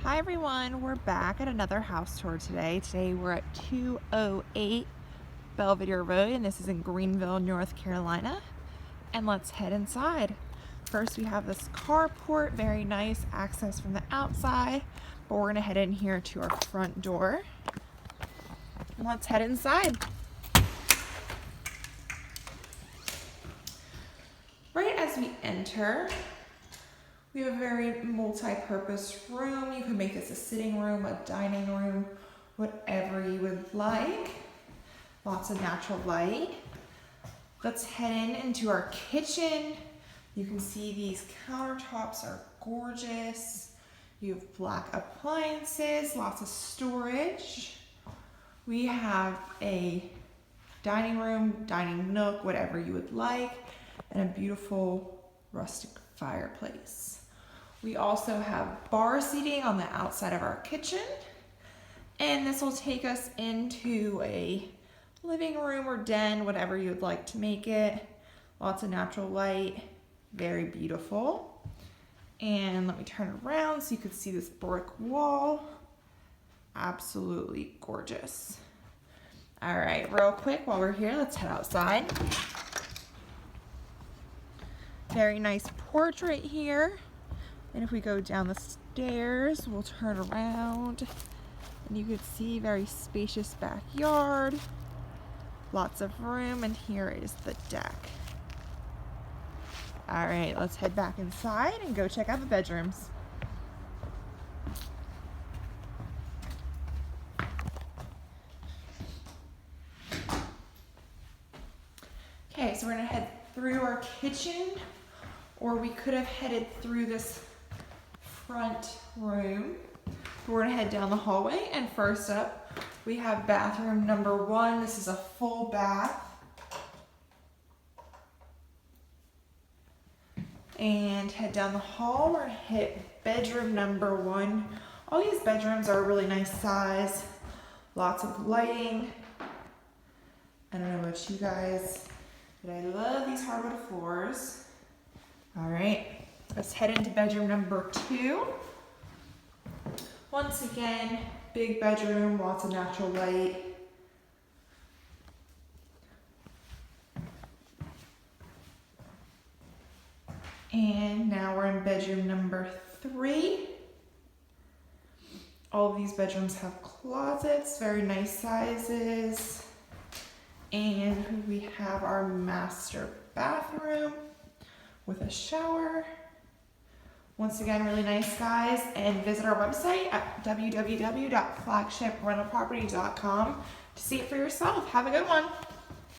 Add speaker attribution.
Speaker 1: Hi everyone, we're back at another house tour today. Today we're at 208 Belvedere Road and this is in Greenville, North Carolina. And let's head inside. First we have this carport, very nice access from the outside, but we're gonna head in here to our front door. And let's head inside. Right as we enter, we have a very multi-purpose room. You can make this a sitting room, a dining room, whatever you would like. Lots of natural light. Let's head into our kitchen. You can see these countertops are gorgeous. You have black appliances, lots of storage. We have a dining room, dining nook, whatever you would like, and a beautiful rustic fireplace. We also have bar seating on the outside of our kitchen, and this will take us into a living room or den, whatever you would like to make it. Lots of natural light, very beautiful. And let me turn around so you can see this brick wall. Absolutely gorgeous. All right, real quick while we're here, let's head outside. Very nice porch right here. And if we go down the stairs, we'll turn around and you can see very spacious backyard, lots of room, and here is the deck. All right, let's head back inside and go check out the bedrooms. Okay, so we're gonna head through our kitchen, or we could have headed through this front room. We're gonna head down the hallway, and first up we have bathroom number 1. This is a full bath. And head down the hall, we're gonna hit bedroom number 1. All these bedrooms are a really nice size, lots of lighting. I don't know about you guys, but I love these hardwood floors. All right. Let's head into bedroom number 2. Once again, big bedroom, lots of natural light. And now we're in bedroom number 3. All of these bedrooms have closets, very nice sizes. And we have our master bathroom with a shower. Once again, really nice, guys, and visit our website at www.flagshipretalproperty.com to see it for yourself. Have a good one.